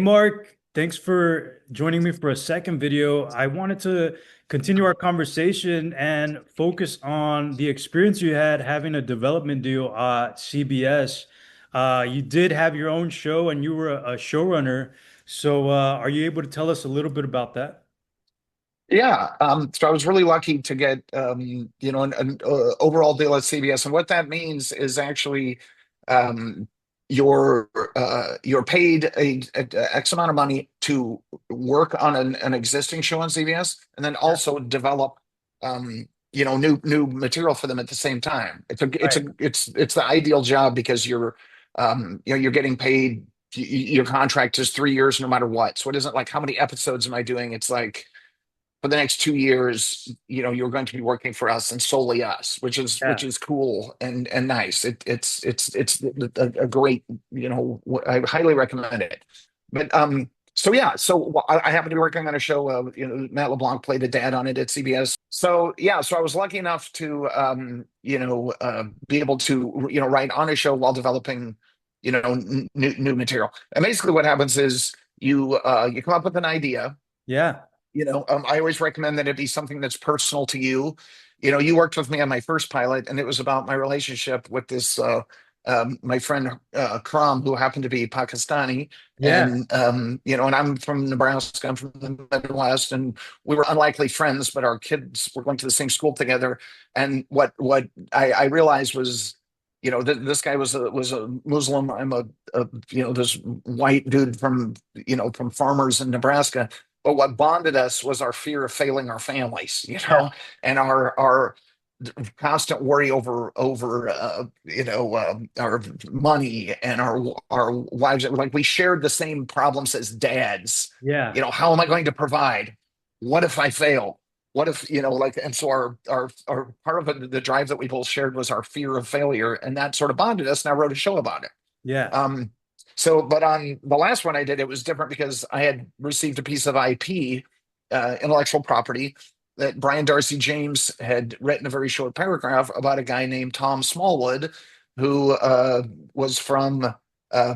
Mark, thanks for joining me for a second video. I wanted to continue our conversation and focus on the experience you had having a development deal at CBS. You did have your own show and you were a showrunner. So, are you able to tell us a little bit about that? Yeah, so I was really lucky to get an overall deal at CBS, and what that means is actually um, you're paid a X amount of money to work on an existing show on CBS, and then Yeah. also develop new material for them at the same time. Right. It's the ideal job because you're getting paid. Your contract is 3 years no matter what, so it isn't like how many episodes am I doing? It's like for the next 2 years, you're going to be working for us and solely us, which is Yeah. cool and nice. It's a great, I highly recommend it. But so yeah, so I happen to be working on a show. Matt LeBlanc played a dad on it at CBS. So yeah, so I was lucky enough to be able to write on a show while developing new material. And basically, what happens is you come up with an idea. Yeah. I always recommend that it be something that's personal to you. You worked with me on my first pilot, and it was about my relationship with this my friend Kram, who happened to be Pakistani, Yeah. and I'm from Nebraska. I'm from the Midwest, and we were unlikely friends, but our kids were going to the same school together. And what I realized was, this guy was a Muslim. I'm this white dude from farmers in Nebraska, but what bonded us was our fear of failing our families, Yeah. and our constant worry over our money and our wives. Like, we shared the same problems as dads. Yeah. How am I going to provide? What if I fail? What if, and so our part of the drive that we both shared was our fear of failure, and that sort of bonded us. And I wrote a show about it. Yeah. Um, but on the last one I did, it was different because I had received a piece of IP, intellectual property, that Brian Darcy James had written a very short paragraph about a guy named Tom Smallwood, who was from uh,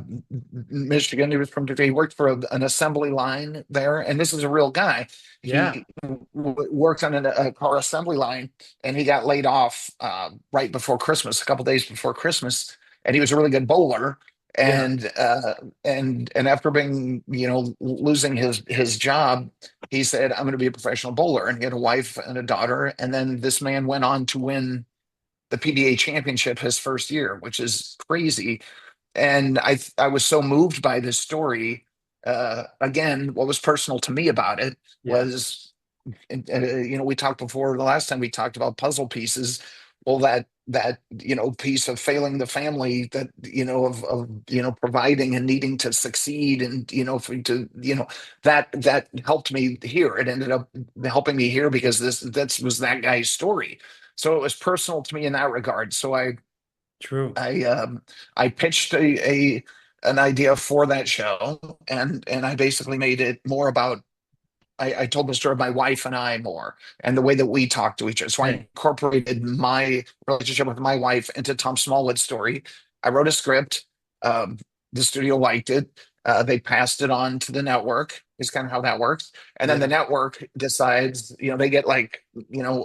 Michigan. He worked for an assembly line there, and this is a real guy. Yeah. He worked on a car assembly line, and he got laid off right before Christmas, a couple days before Christmas, and he was a really good bowler. Yeah. And after being, losing his job, he said, I'm going to be a professional bowler. And he had a wife and a daughter. And then this man went on to win the PBA championship his first year, which is crazy. And I was so moved by this story. Again, what was personal to me about it Yeah. was, we talked before, the last time we talked about puzzle pieces. Well, that piece of failing the family, that of providing and needing to succeed, and that helped me here. It ended up helping me here because that was that guy's story. So it was personal to me in that regard. So True. I pitched an idea for that show, and I basically made it more about, I told the story of my wife and I more, and the way that we talk to each other. So I Right. incorporated my relationship with my wife into Tom Smallwood's story. I wrote a script. Um, the studio liked it. They passed it on to the network, is kind of how that works. And then the Yeah. network decides, they get like,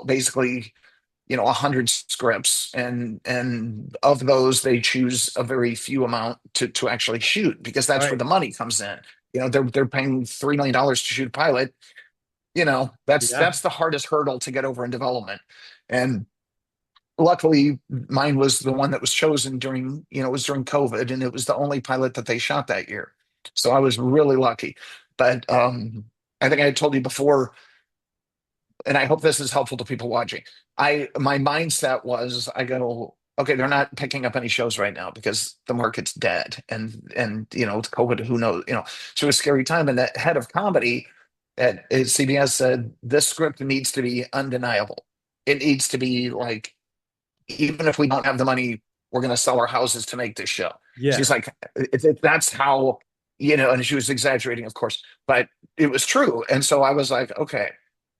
basically, 100 scripts, and of those they choose a very few amount to actually shoot, because that's where Right. the money comes in. They're paying $3 million to shoot a pilot. Yeah. That's the hardest hurdle to get over in development. And luckily mine was the one that was chosen during, it was during COVID, and it was the only pilot that they shot that year. So I was really lucky. But I think I told you before, and I hope this is helpful to people watching. My mindset was, I go, okay, they're not picking up any shows right now because the market's dead, and with COVID, who knows, so it was a scary time. And the head of comedy at CBS said, this script needs to be undeniable. It needs to be like, even if we don't have the money, we're going to sell our houses to make this show. Yeah. She's like, that's how, and she was exaggerating, of course, but it was true. And so I was like, okay,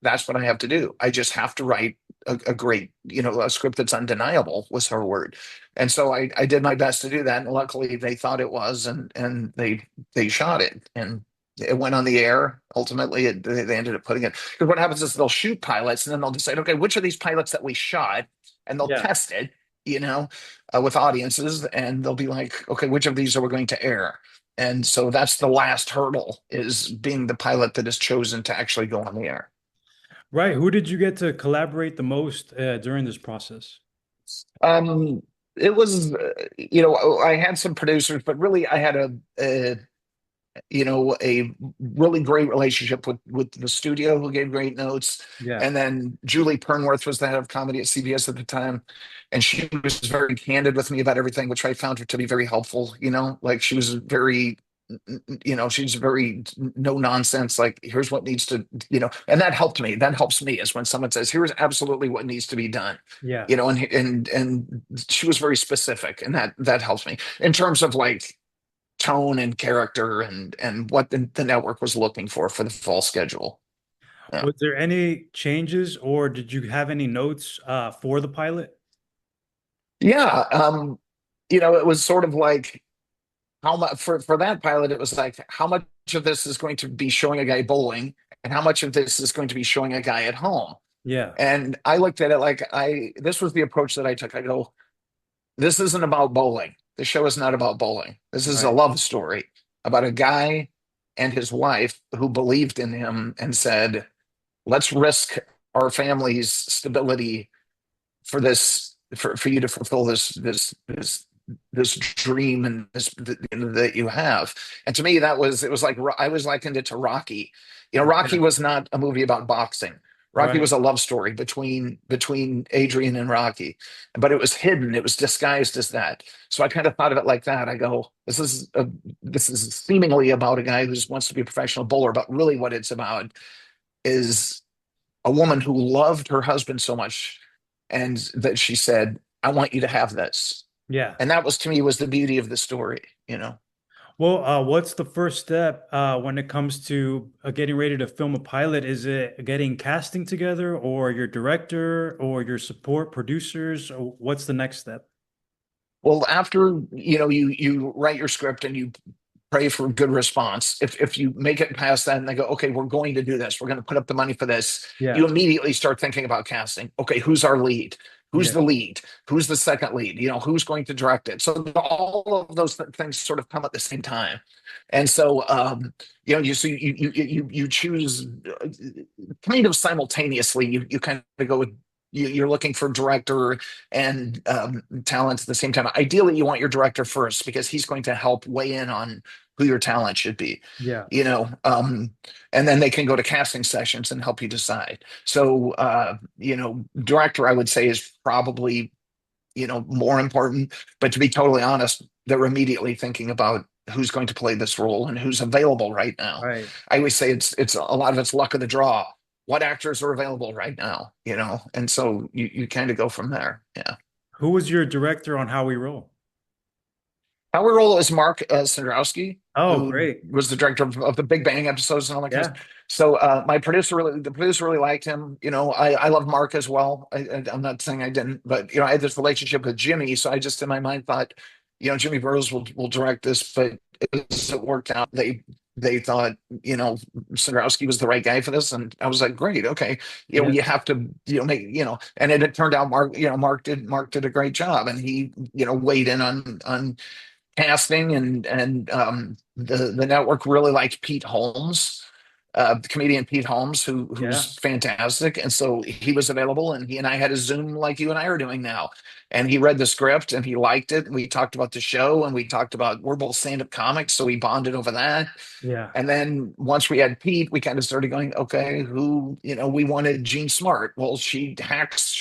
that's what I have to do. I just have to write a great, a script that's undeniable, was her word. And so I did my best to do that. And luckily they thought it was, and they shot it. And it went on the air. Ultimately, they ended up putting it, because what happens is they'll shoot pilots and then they'll decide, okay, which of these pilots that we shot, and they'll Yeah. test it, with audiences, and they'll be like, okay, which of these are we going to air? And so that's the last hurdle, is being the pilot that is chosen to actually go on the air. Right. Who did you get to collaborate the most during this process? Um, it was, I had some producers, but really I had a really great relationship with the studio, who gave great notes. Yeah. And then Julie Pernworth was the head of comedy at CBS at the time. And she was very candid with me about everything, which I found her to be very helpful. Like she was very, she's very no nonsense. Like, here's what needs to, and that helped me. That helps me, is when someone says, here's absolutely what needs to be done. Yeah. And she was very specific, and that helps me in terms of like tone and character, and what the network was looking for the fall schedule. Yeah. Was there any changes or did you have any notes for the pilot? Yeah. It was sort of like, how much for that pilot, it was like, how much of this is going to be showing a guy bowling, and how much of this is going to be showing a guy at home. Yeah. And I looked at it like, this was the approach that I took. I go, this isn't about bowling. The show is not about bowling. This is a Right. love story about a guy and his wife who believed in him and said, let's risk our family's stability for this, for you to fulfill this dream, and that you have. And to me, it was like, I was likened it to Rocky. Rocky Yeah. was not a movie about boxing. Rocky was Right. a love story between Adrian and Rocky, but it was hidden. It was disguised as that. So I kind of thought of it like that. I go, this is seemingly about a guy who wants to be a professional bowler, but really what it's about is a woman who loved her husband so much, and that she said, I want you to have this. Yeah. And that was, to me, was the beauty of the story. Well, what's the first step when it comes to getting ready to film a pilot? Is it getting casting together, or your director, or your support producers? Or what's the next step? Well, after you write your script and you pray for a good response. If you make it past that and they go, okay, we're going to do this, we're going to put up the money for this, Yeah. you immediately start thinking about casting. Okay, who's our lead? Who's Yeah. the lead? Who's the second lead? Who's going to direct it? So all of those things sort of come at the same time. And so, you choose, kind of simultaneously. You kind of go with, you're looking for director and talent at the same time. Ideally, you want your director first, because he's going to help weigh in on who your talent should be, Yeah. you know, um, and then they can go to casting sessions and help you decide. So, director, I would say, is probably, more important. But to be totally honest, they're immediately thinking about who's going to play this role and who's available right now. Right. I always say it's a lot of it's luck of the draw. What actors are available right now, and so you kind of go from there. Yeah. Who was your director on How We Roll? Our role is Mark Sandrowski, Oh, who great. was the director of the Big Bang episodes and all that kind of Yeah. stuff. So the producer really liked him. I love Mark as well. I'm not saying I didn't, but I had this relationship with Jimmy, so I just in my mind thought, Jimmy Burrows will direct this. But as it worked out, they thought, Sandrowski was the right guy for this, and I was like, great, okay. Yeah. You have to, make, and it turned out Mark did a great job, and he, weighed in on casting, and the network really liked Pete Holmes, the comedian Pete Holmes, Yeah. who's fantastic, and so he was available, and he and I had a Zoom like you and I are doing now, and he read the script and he liked it, and we talked about the show, and we talked about, we're both stand-up comics, so we bonded over that. Yeah. And then once we had Pete, we kind of started going, okay, we wanted Jean Smart. Well, she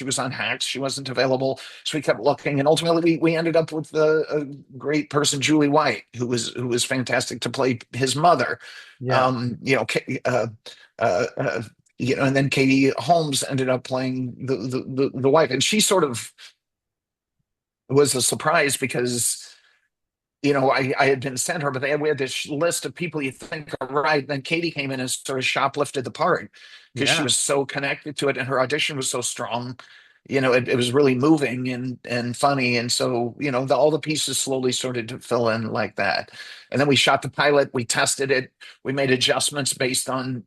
was on Hacks. She wasn't available. So we kept looking. And ultimately we ended up with a great person, Julie White, who was fantastic to play his mother. Yeah. Uh, and then Katie Holmes ended up playing the wife. And she sort of was a surprise, because I had been sent her, but we had this list of people you think are right. Then Katie came in and sort of shoplifted the part, because she Yeah. was so connected to it and her audition was so strong. it was really moving and funny. And so, all the pieces slowly started to fill in like that. And then we shot the pilot, we tested it, we made adjustments based on,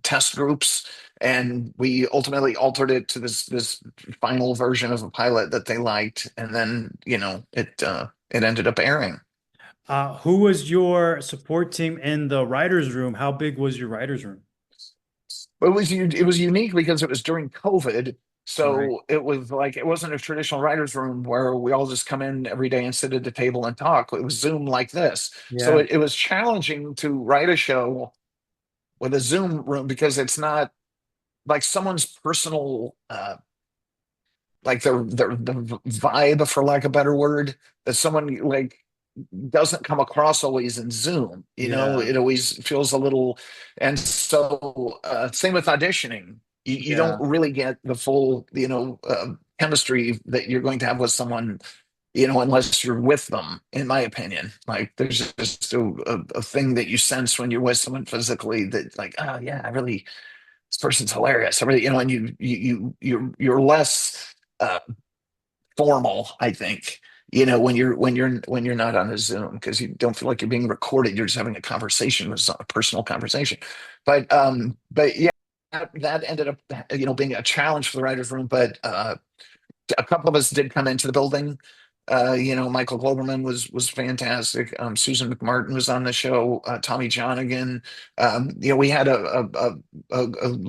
test groups. And we ultimately altered it to this final version of a pilot that they liked. And then, it ended up airing. Who was your support team in the writer's room? How big was your writer's room? But it was unique because it was during COVID. Right. So it was like it wasn't a traditional writer's room where we all just come in every day and sit at the table and talk. It was Zoom like this. So Yeah. it was challenging to write a show with a Zoom room because it's not like someone's personal like the vibe, for lack of a better word, that someone like doesn't come across always in Zoom. Yeah. It always feels a little, and so same with auditioning. You don't Yeah. really get the full, chemistry that you're going to have with someone, unless you're with them, in my opinion. Like there's just a thing that you sense when you're with someone physically that like, oh yeah, I really, this person's hilarious. I really, and you're less formal, I think, when you're not on a Zoom because you don't feel like you're being recorded. You're just having a conversation with a personal conversation. But yeah, that ended up being a challenge for the writers' room. But a couple of us did come into the building. Michael Globerman was fantastic. Susan McMartin was on the show. Tommy Johnigan. We had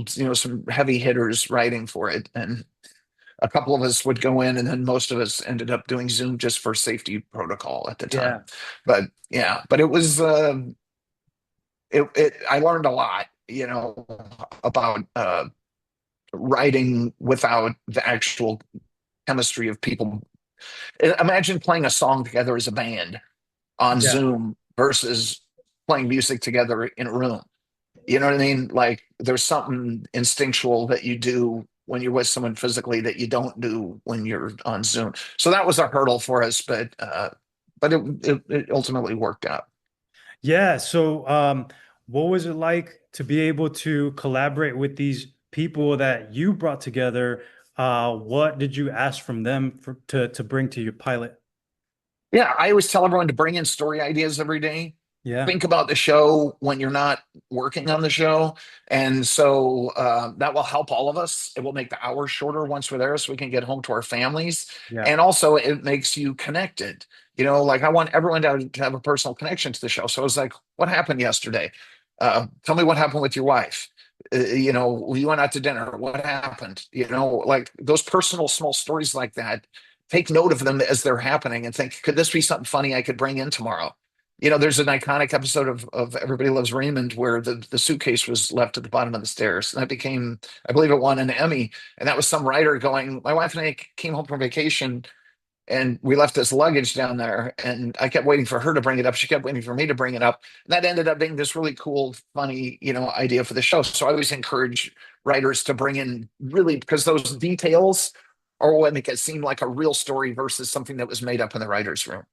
some heavy hitters writing for it, and a couple of us would go in, and then most of us ended up doing Zoom just for safety protocol at the time. Yeah. But yeah, but it was I learned a lot, about writing without the actual chemistry of people. Imagine playing a song together as a band on Yeah. Zoom versus playing music together in a room. You know what I mean? Like there's something instinctual that you do when you're with someone physically that you don't do when you're on Zoom. So that was a hurdle for us, but it ultimately worked out. Yeah. So, what was it like to be able to collaborate with these people that you brought together? What did you ask from them to bring to your pilot? Yeah, I always tell everyone to bring in story ideas every day. Yeah. Think about the show when you're not working on the show. And so that will help all of us. It will make the hours shorter once we're there so we can get home to our families. Yeah. And also, it makes you connected. Like I want everyone to have a personal connection to the show. So I was like, what happened yesterday? Tell me what happened with your wife. You went out to dinner. What happened? Like those personal small stories like that, take note of them as they're happening and think, could this be something funny I could bring in tomorrow? There's an iconic episode of Everybody Loves Raymond where the suitcase was left at the bottom of the stairs. And that became, I believe it won an Emmy. And that was some writer going, my wife and I came home from vacation and we left this luggage down there. And I kept waiting for her to bring it up. She kept waiting for me to bring it up. And that ended up being this really cool, funny, idea for the show. So I always encourage writers to bring in really, because those details are what make it seem like a real story versus something that was made up in the writer's room.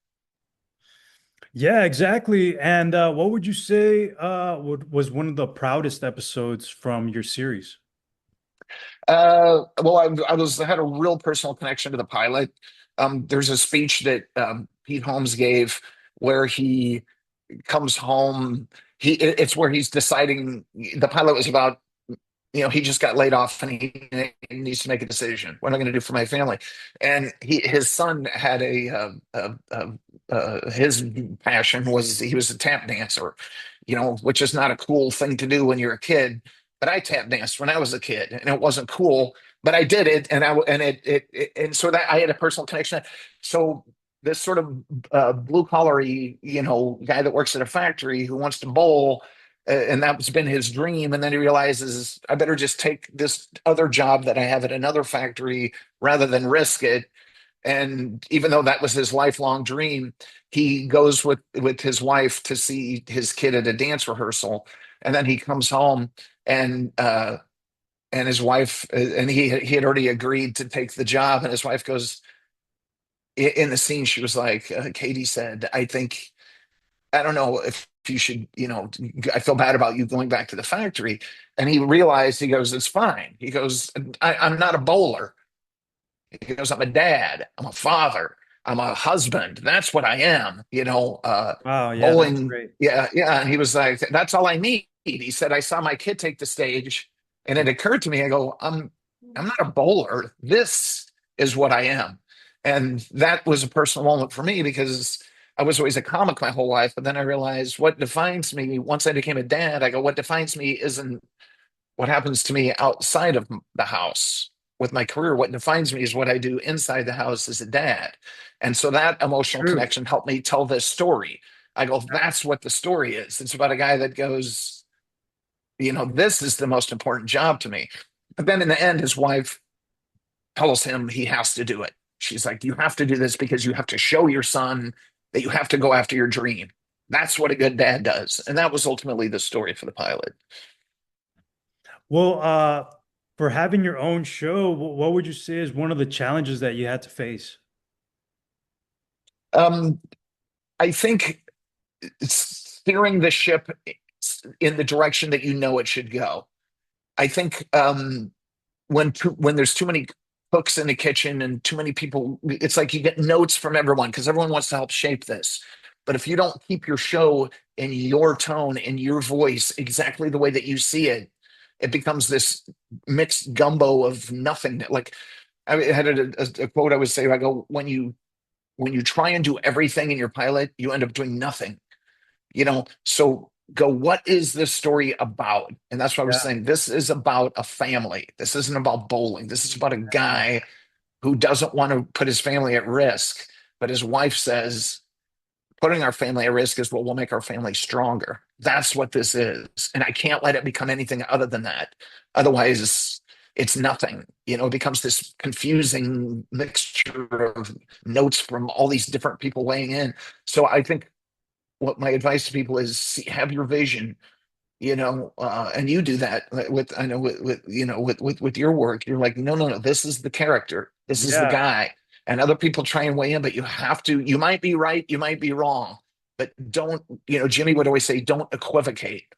Yeah, exactly. And what would you say was one of the proudest episodes from your series? Well, I had a real personal connection to the pilot. There's a speech that Pete Holmes gave where he comes home. It's where he's deciding. The pilot was about, he just got laid off and he needs to make a decision. What am I going to do for my family? And his son had his passion was he was a tap dancer, which is not a cool thing to do when you're a kid. But I tap danced when I was a kid, and it wasn't cool, but I did it, and and so that I had a personal connection. So this sort of blue collar, guy that works at a factory who wants to bowl, and that's been his dream. And then he realizes I better just take this other job that I have at another factory rather than risk it. And even though that was his lifelong dream, he goes with his wife to see his kid at a dance rehearsal, and then he comes home and his wife and he had already agreed to take the job, and his wife goes in the scene. She was like, Katie said, I don't know if you should, I feel bad about you going back to the factory. And he realized, he goes, it's fine. He goes, I'm not a bowler. He goes, I'm a dad, I'm a father, I'm a husband. That's what I am, Wow, yeah, that's bowling. great. Yeah, yeah. And he was like, that's all I need. He said, I saw my kid take the stage, and it occurred to me, I go, I'm not a bowler. This is what I am. And that was a personal moment for me because I was always a comic my whole life. But then I realized what defines me once I became a dad, I go, what defines me isn't what happens to me outside of the house with my career. What defines me is what I do inside the house as a dad. And so that emotional True. connection helped me tell this story. I go, that's what the story is. It's about a guy that goes, this is the most important job to me. But then in the end, his wife tells him he has to do it. She's like, you have to do this because you have to show your son that you have to go after your dream. That's what a good dad does. And that was ultimately the story for the pilot. Well, for having your own show, what would you say is one of the challenges that you had to face? Um, I think steering the ship in the direction that you know it should go. I think when there's too many cooks in the kitchen and too many people, it's like you get notes from everyone because everyone wants to help shape this. But if you don't keep your show in your tone, in your voice, exactly the way that you see it, it becomes this mixed gumbo of nothing. Like I had a quote I would say, I go, when you try and do everything in your pilot, you end up doing nothing. So go, what is this story about? And that's what I was Yeah, saying. This is about a family. This isn't about bowling. This is about a guy who doesn't want to put his family at risk, but his wife says, putting our family at risk is what will make our family stronger. That's what this is. And I can't let it become anything other than that. Otherwise, it's nothing. It becomes this confusing mixture of notes from all these different people weighing in. So I think what my advice to people is have your vision, and you do that with, I know with your work. You're like, no, no, no, this is the character, this is the yeah, guy, and other people try and weigh in, but you have to, you might be right, you might be wrong, but don't, Jimmy would always say, don't equivocate,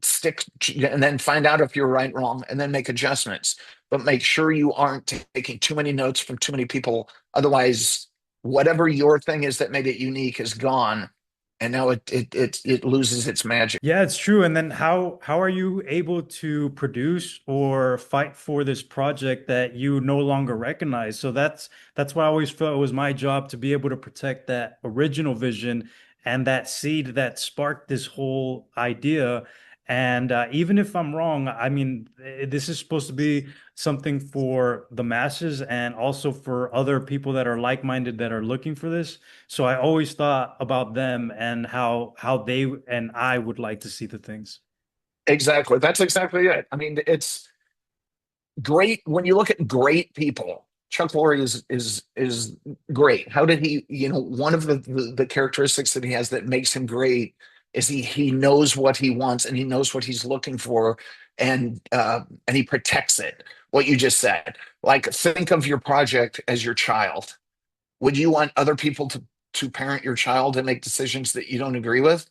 stick and then find out if you're right, wrong, and then make adjustments. But make sure you aren't taking too many notes from too many people. Otherwise, whatever your thing is that made it unique is gone, and now it loses its magic. yeah, it's true. And then how are you able to produce or fight for this project that you no longer recognize? So that's why I always felt it was my job to be able to protect that original vision and that seed that sparked this whole idea. And even if I'm wrong, I mean, this is supposed to be something for the masses and also for other people that are like-minded that are looking for this. So I always thought about them and how they and I would like to see the things. Exactly, that's exactly it. I mean, it's great when you look at great people. Chuck Lorre is great. How did he? One of the characteristics that he has that makes him great is he knows what he wants and he knows what he's looking for, and he protects it. What you just said, like think of your project as your child. Would you want other people to parent your child and make decisions that you don't agree with?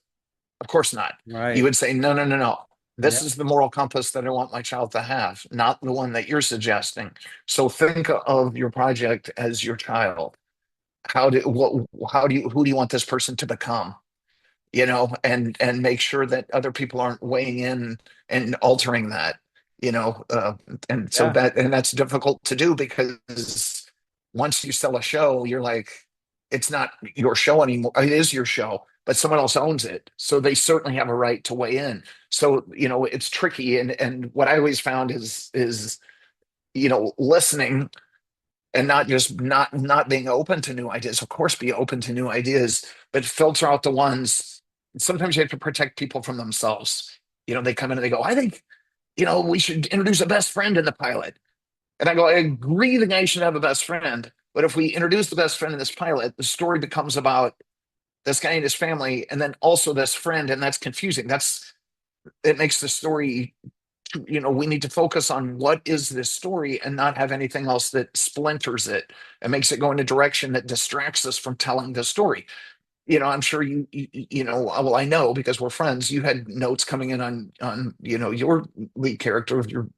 Of course not. You Right. would say, no, no, no, no. This Yeah. is the moral compass that I want my child to have, not the one that you're suggesting. So think of your project as your child. Who do you want this person to become? And make sure that other people aren't weighing in and altering that, you know, uh, and so Yeah. that's difficult to do because once you sell a show, you're like, it's not your show anymore. It is your show, but someone else owns it. So they certainly have a right to weigh in. So, it's tricky. And what I always found is, listening and not just not being open to new ideas. Of course, be open to new ideas, but filter out the ones. Sometimes you have to protect people from themselves. They come in and they go, I think, we should introduce a best friend in the pilot. And I go, I agree the guy should have a best friend. But if we introduce the best friend in this pilot, the story becomes about this guy and his family, and then also this friend, and that's confusing. It makes the story, we need to focus on what is this story and not have anything else that splinters it and makes it go in a direction that distracts us from telling the story. I'm sure well, I know because we're friends, you had notes coming in on your lead character of your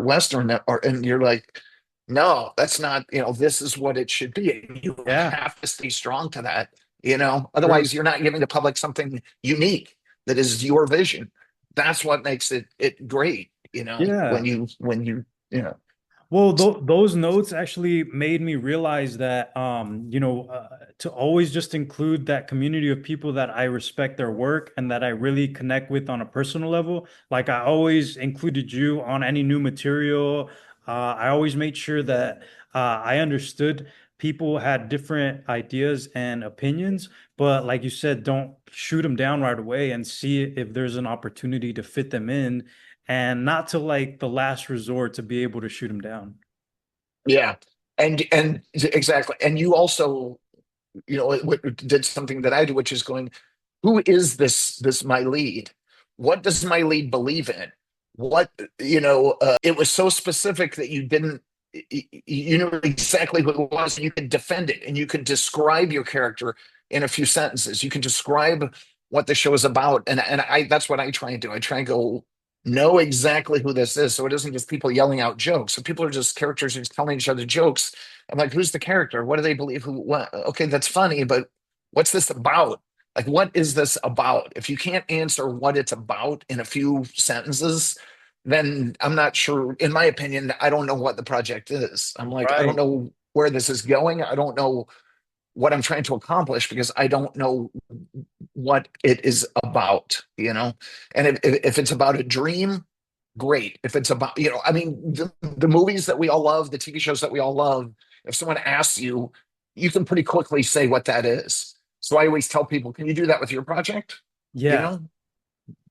Western, and you're like, no, that's not, this is what it should be. And you Yeah, have to stay strong to that, true. otherwise you're not giving the public something unique that is your vision. That's what makes it great, Yeah. you know, Well, th those notes actually made me realize that, to always just include that community of people that I respect their work and that I really connect with on a personal level. Like I always included you on any new material. I always made sure that I understood people had different ideas and opinions, but like you said, don't shoot them down right away and see if there's an opportunity to fit them in and not to like the last resort to be able to shoot him down. yeah. And exactly. And you also, did something that I do, which is going, who is this my lead? What does my lead believe in? What, it was so specific that you didn't, you knew exactly who it was, and you could defend it, and you could describe your character in a few sentences. You can describe what the show is about. And that's what I try and do. I try and go know exactly who this is. So it isn't just people yelling out jokes. So people are just characters who's telling each other jokes. I'm like, who's the character? What do they believe? What? Okay, that's funny, but what's this about? Like, what is this about? If you can't answer what it's about in a few sentences, then I'm not sure. In my opinion, I don't know what the project is. I'm like, I don't Right. know where this is going. I don't know what I'm trying to accomplish because I don't know what it is about, And if it's about a dream, great. If it's about, I mean, the movies that we all love, the TV shows that we all love, if someone asks you, you can pretty quickly say what that is. So I always tell people, can you do that with your project? You Yeah. know,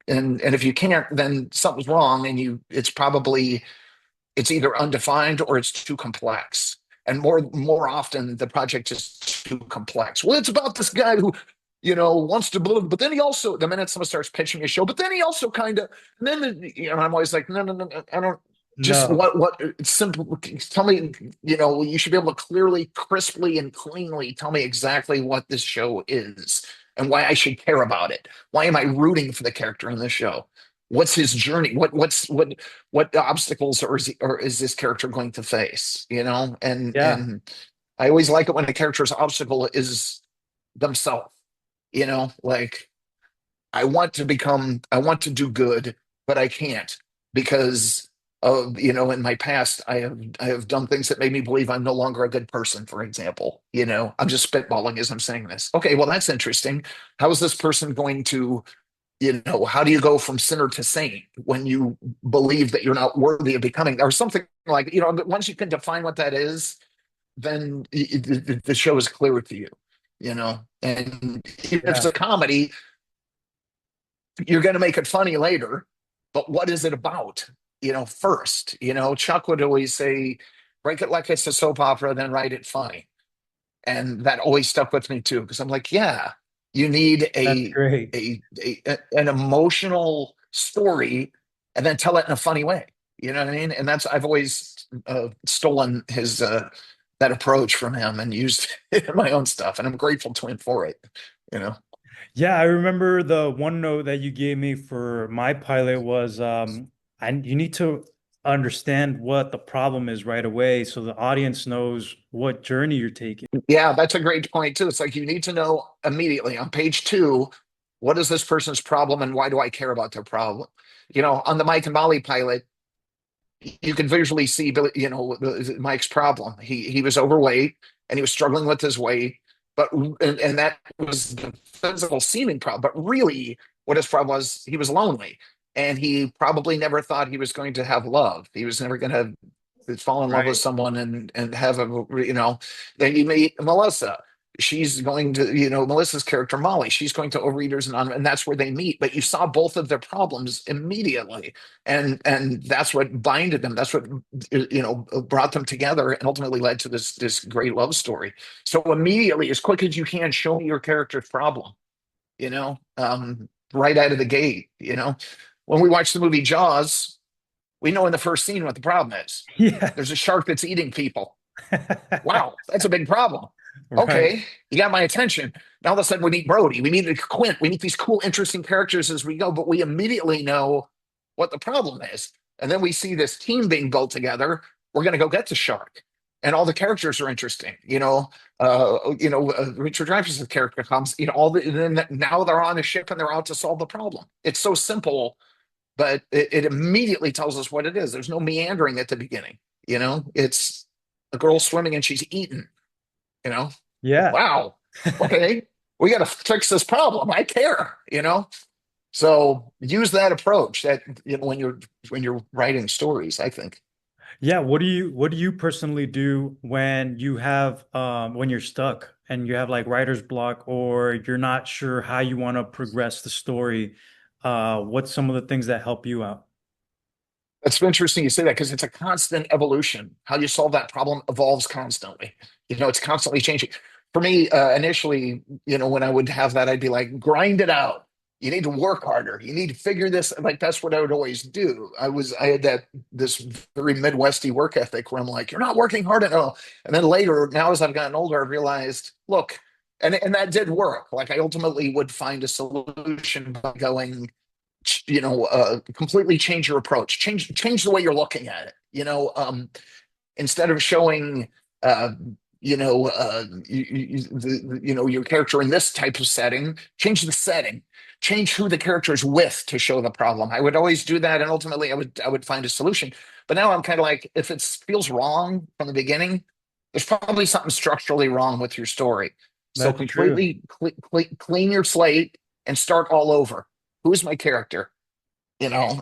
and if you can't, then something's wrong, and it's either undefined or it's too complex. And more often, the project is too complex. Well, it's about this guy who, wants to believe, but then he also, the minute someone starts pitching a show, but then he also kind of, and then, I'm always like, no, no, no, no, I don't, just No. it's simple. Tell me, you should be able to clearly, crisply, and cleanly tell me exactly what this show is and why I should care about it. Why am I rooting for the character in this show? What's his journey? What obstacles is this character going to face? Yeah. And I always like it when a character's obstacle is themselves. Like I want to do good, but I can't because of, in my past, I have done things that made me believe I'm no longer a good person, for example. I'm just spitballing as I'm saying this. Okay, well, that's interesting. How is this person going to, how do you go from sinner to saint when you believe that you're not worthy of becoming, or something like, once you can define what that is, then the show is clear to you, and if it's Yeah. a comedy, you're going to make it funny later, but what is it about? First, Chuck would always say, break it like it's a soap opera, then write it funny. And that always stuck with me too, because I'm like, yeah, you need That's great. an emotional story and then tell it in a funny way. You know what I mean? And I've always stolen his that approach from him and used it in my own stuff. And I'm grateful to him for it, you know. Yeah, I remember the one note that you gave me for my pilot was and you need to understand what the problem is right away so the audience knows what journey you're taking. Yeah, that's a great point too. It's like you need to know immediately on page two, what is this person's problem and why do I care about their problem? On the Mike and Molly pilot, you can visually see Billy, Mike's problem. He was overweight and he was struggling with his weight, but and that was the physical seeming problem. But really, what his problem was, he was lonely, and he probably never thought he was going to have love. He was never going to fall in love with Right. someone and have a then you meet Melissa. She's going to, Melissa's character Molly, she's going to Overeaters Anonymous, and that's where they meet. But you saw both of their problems immediately, and that's what binded them. That's what brought them together and ultimately led to this great love story. So immediately, as quick as you can, show me your character's problem. Right out of the gate. When we watch the movie Jaws, we know in the first scene what the problem is. Yeah. There's a shark that's eating people. Wow, that's a big problem. Right. Okay, you got my attention. Now all of a sudden we meet Brody, we meet Quint, we meet these cool, interesting characters as we go, but we immediately know what the problem is. And then we see this team being built together. We're going to go get the shark. and all the characters are interesting. Richard Dreyfuss's character comes, then now they're on a ship and they're out to solve the problem. It's so simple, but it immediately tells us what it is. There's no meandering at the beginning. It's a girl swimming and she's eaten. You know, Yeah. wow, okay, we got to fix this problem. I care. So use that approach that when you're writing stories, I think. Yeah, what do you personally do when you have when you're stuck and you have like writer's block or you're not sure how you want to progress the story? What's some of the things that help you out? It's interesting you say that because it's a constant evolution. How you solve that problem evolves constantly. It's constantly changing. For me, initially, when I would have that, I'd be like, grind it out. You need to work harder. You need to figure this. Like that's what I would always do. I had this very Midwesty work ethic where I'm like, you're not working hard enough. And then later, now as I've gotten older, I've realized, look, and that did work. Like I ultimately would find a solution by going, completely change your approach, change the way you're looking at it. Instead of showing, uh, your character in this type of setting, change the setting, change who the character is with to show the problem. I would always do that, and ultimately, I would find a solution. But now I'm kind of like, if it feels wrong from the beginning, there's probably something structurally wrong with your story. So That's true. completely clean your slate and start all over. Who's my character? And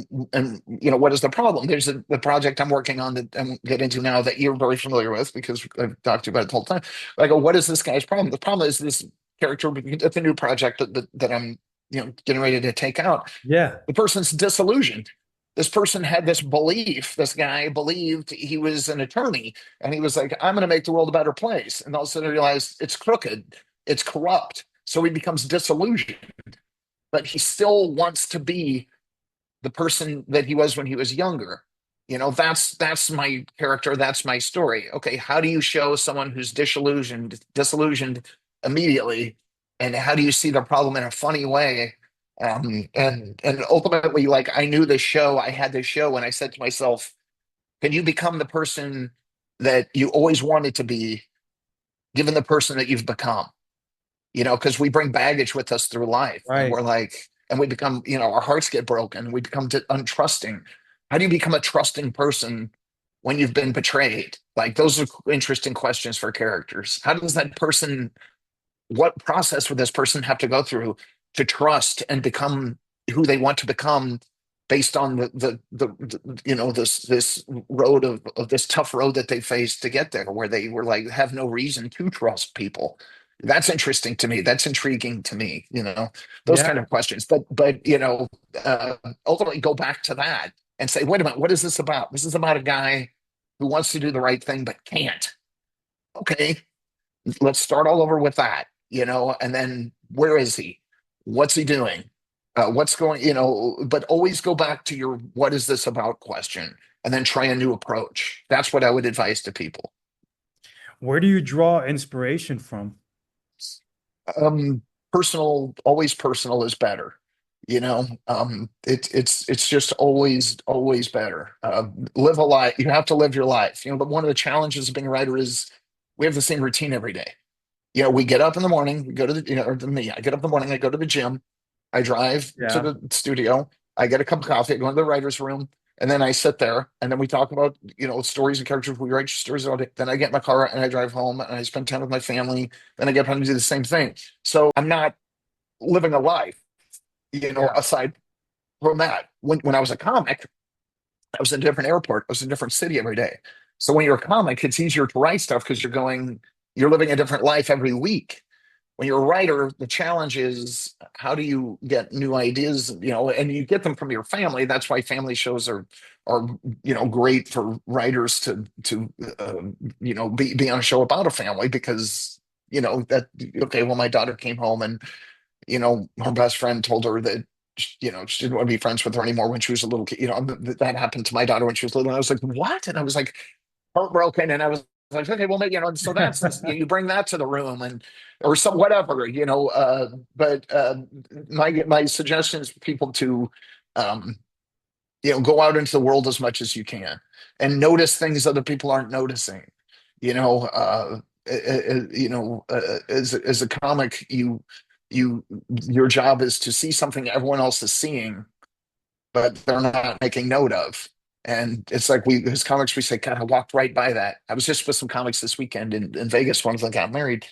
what is the problem? There's the project I'm working on that I'm get into now that you're very familiar with because I've talked to you about it the whole time. I go, what is this guy's problem? The problem is this character. It's a new project that I'm getting ready to take out. Yeah. The person's disillusioned. This person had this belief. This guy believed he was an attorney, and he was like, "I'm going to make the world a better place." And all of a sudden, he realized it's crooked, it's corrupt. So he becomes disillusioned, but he still wants to be the person that he was when he was younger. That's my character, that's my story. Okay, how do you show someone who's disillusioned immediately, and how do you see the problem in a funny way? And ultimately, like I knew this show, I had this show, and I said to myself, can you become the person that you always wanted to be, given the person that you've become? Because we bring baggage with us through life, and Right. we're like, and we become, our hearts get broken, we become untrusting. How do you become a trusting person when you've been betrayed? Like, those are interesting questions for characters. How does that person, what process would this person have to go through to trust and become who they want to become based on this road of this tough road that they faced to get there, where they were like have no reason to trust people? That's interesting to me. That's intriguing to me. Those kind Yeah. of questions. But uh, ultimately go back to that and say, wait a minute, what is this about? This is about a guy who wants to do the right thing but can't. Okay, let's start all over with that. And then where is he? What's he doing? What's going, but always go back to your what is this about question, and then try a new approach. That's what I would advise to people. Where do you draw inspiration from? um Always personal is better. It's just always better. Live a life. You have to live your life. But one of the challenges of being a writer is we have the same routine every day. We get up in the morning, we go to me, I get up in the morning, I go to the gym, I drive to Yeah. the studio, I get a cup of coffee, I go into the writer's room, and then I sit there, and then we talk about, stories and characters. We write stories all day. Then I get in my car and I drive home and I spend time with my family. Then I get home and do the same thing. So I'm not living a life, Yeah. aside from that. When I was a comic, I was in a different airport. I was in a different city every day. So when you're a comic, it's easier to write stuff because you're living a different life every week. When you're a writer, the challenge is how do you get new ideas, and you get them from your family. That's why family shows are great for writers to be on a show about a family because that okay, well, my daughter came home and her best friend told her that she didn't want to be friends with her anymore when she was a little kid. That happened to my daughter when she was little. And I was like, what? And I was like heartbroken. And I was like, okay, well, maybe, so that's, you bring that to the room and, or some, whatever, but my suggestion is for people to, um, Go out into the world as much as you can and notice things other people aren't noticing. You know, as a comic, your job is to see something everyone else is seeing, but they're not making note of. And it's like as comics, we say, God, I walked right by that. I was just with some comics this weekend in Vegas, ones that got married.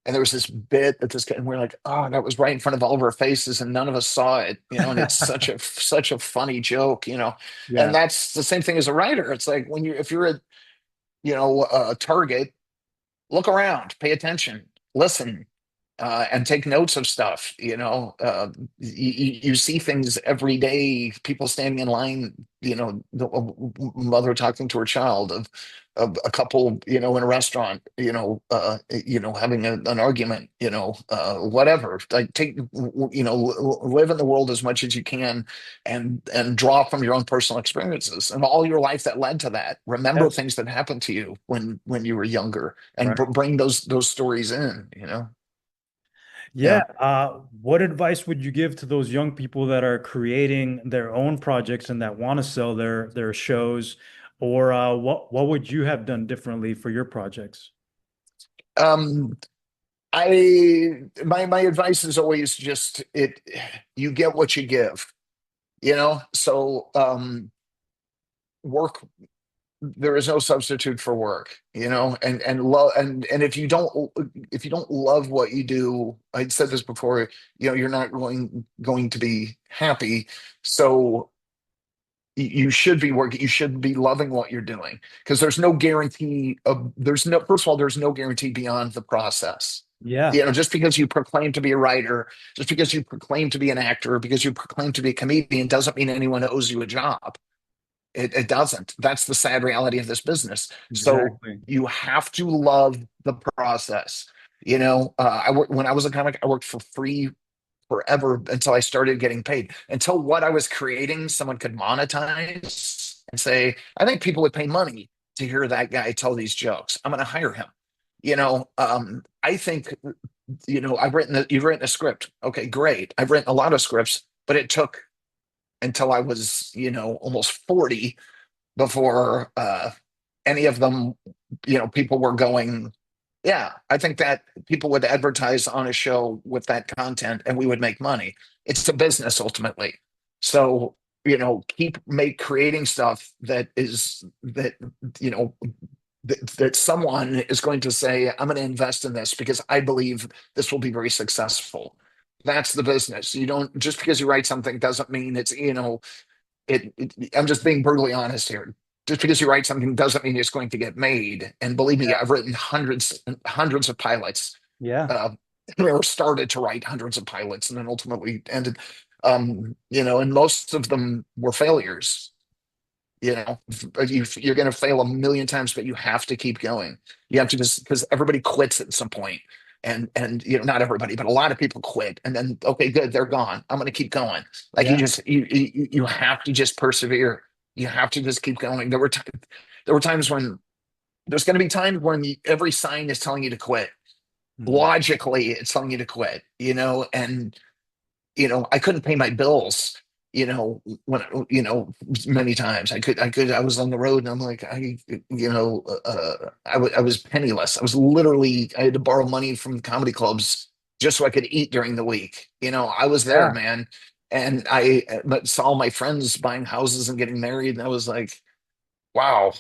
And there was this bit that this guy, and we're like, oh, that was right in front of all of our faces, and none of us saw it, and it's such a funny joke. And Yeah. that's the same thing as a writer. It's like if you're at, a Target, look around, pay attention, listen, and take notes of stuff. You see things every day. People standing in line. A mother talking to her child, of a couple, in a restaurant. Having an argument. Whatever. Like live in the world as much as you can, and draw from your own personal experiences and all your life that led to that. Remember Yes. things that happened to you when you were younger, and Right. bring those stories in. Yeah. Yeah. What advice would you give to those young people that are creating their own projects and that want to sell their shows? Or what would you have done differently for your projects? Um, my advice is always just you get what you give, so work, there is no substitute for work, and love, and if you don't love what you do, I said this before, you're not going to be happy. So you should be working, you should be loving what you're doing, because first of all, there's no guarantee beyond the process. Yeah, Just because you proclaim to be a writer, just because you proclaim to be an actor, because you proclaim to be a comedian, doesn't mean anyone owes you a job. It doesn't. That's the sad reality of this business. So exactly. you have to love the process. When I was a comic, I worked for free forever until I started getting paid. Until what I was creating, someone could monetize and say, I think people would pay money to hear that guy tell these jokes. I'm going to hire him. I think, you've written a script. Okay, great. I've written a lot of scripts, but it took until I was, almost 40 before any of them, people were going, yeah, I think that people would advertise on a show with that content and we would make money. It's a business ultimately. So, keep make creating stuff you know, that someone is going to say, I'm going to invest in this because I believe this will be very successful. That's the business. You don't, just because you write something doesn't mean it's, I'm just being brutally honest here. Just because you write something doesn't mean it's going to get made. And believe me, Yeah. I've written hundreds and hundreds of pilots, Yeah. uh, or started to write hundreds of pilots and then ultimately ended, and most of them were failures. You're going to fail a million times, but you have to keep going. You have to, just because everybody quits at some point, and not everybody, but a lot of people quit, and then okay, good, they're gone. I'm going to keep going. Like Yeah. you have to just persevere. You have to just keep going. There were times when there's going to be times when every sign is telling you to quit. Mhm. Logically, it's telling you to quit. And I couldn't pay my bills, when, many times I was on the road and I'm like, I was penniless. I had to borrow money from comedy clubs just so I could eat during the week. I was there, Yeah. man. And I but saw all my friends buying houses and getting married. And I was like, wow,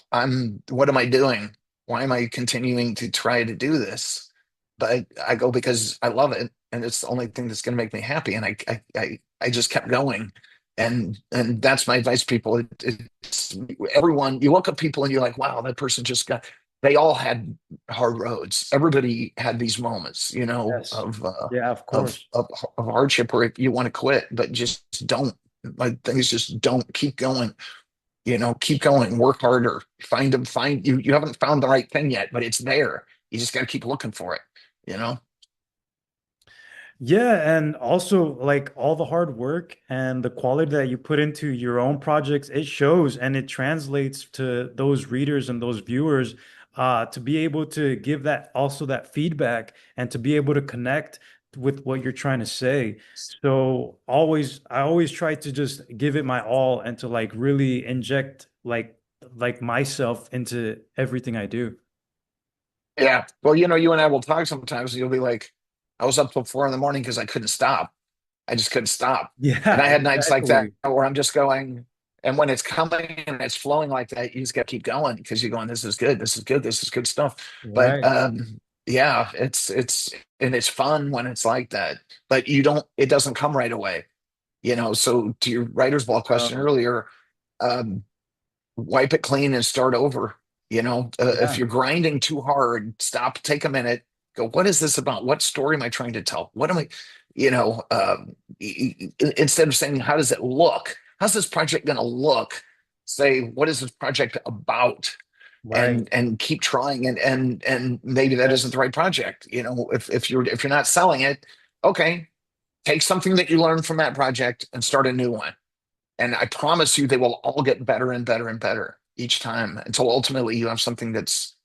what am I doing? Why am I continuing to try to do this? But I go because I love it, and it's the only thing that's going to make me happy. And I just kept going, and that's my advice, people. It's everyone. You look at people and you're like, wow, that person just got. They all had hard roads. Everybody had these moments, Yes. of Yeah, of course. of hardship where you want to quit, but just don't. Like things just don't keep going. Keep going, work harder, find you haven't found the right thing yet, but it's there. You just got to keep looking for it, you know? Yeah, and also like all the hard work and the quality that you put into your own projects, it shows and it translates to those readers and those viewers to be able to give that also that feedback and to be able to connect with what you're trying to say. So I always try to just give it my all and to like really inject like myself into everything I do. Yeah. Well, you and I will talk sometimes, and you'll be like, I was up till 4 in the morning because I couldn't stop. I just couldn't stop. And Yeah, I had nights like that exactly. where I'm just going, and when it's coming and it's flowing like that, you just got to keep going because you're going, this is good, this is good, this is good stuff. But Right. yeah, and it's fun when it's like that. But it doesn't come right away. So to your writer's block question Oh, earlier, um, wipe it clean and start over. If yeah. you're grinding too hard, stop, take a minute, go, what is this about? What story am I trying to tell? What am I, instead of saying, how does it look? How's this project going to look? Say, what is this project about? Right. And keep trying, and maybe that isn't Yes. the right project. If you're not selling it, okay, take something that you learned from that project and start a new one. And I promise you, they will all get better and better and better each time until ultimately you have something that's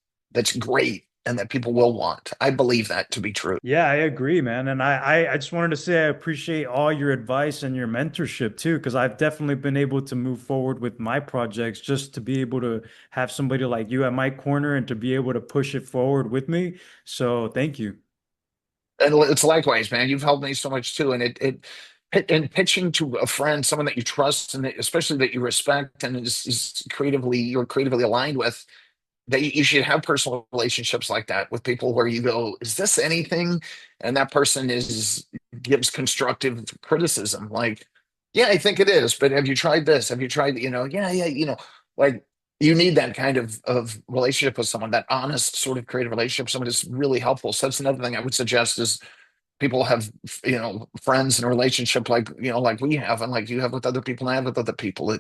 great and that people will want. I believe that to be true. Yeah, I agree, man. And I just wanted to say I appreciate all your advice and your mentorship too, because I've definitely been able to move forward with my projects just to be able to have somebody like you at my corner and to be able to push it forward with me. So thank you. And it's likewise, man. You've helped me so much too. And and pitching to a friend, someone that you trust and especially that you respect and you're creatively aligned with, that you should have personal relationships like that with people where you go, is this anything? And that person gives constructive criticism. Like, yeah, I think it is, but have you tried this? Have you tried, yeah, yeah, like you need that kind of relationship with someone, that honest sort of creative relationship, someone is really helpful. So that's another thing I would suggest is people have, friends in a relationship like, like we have and like you have with other people and I have with other people. I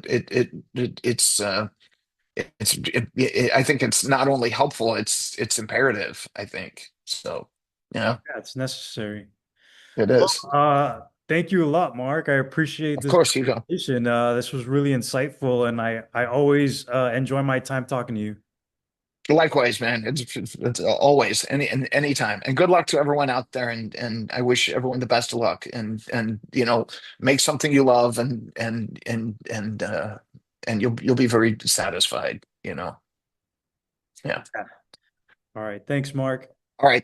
think it's not only helpful, it's imperative, I think. So, Yeah, it's necessary. it Well, is. thank you a lot, Mark. I appreciate Of this course, Hugo. conversation. This was really insightful, and I always enjoy my time talking to you. Likewise, man. It's always anytime. And good luck to everyone out there. And I wish everyone the best of luck. And make something you love and you'll be very satisfied. Yeah. All right. Thanks, Mark.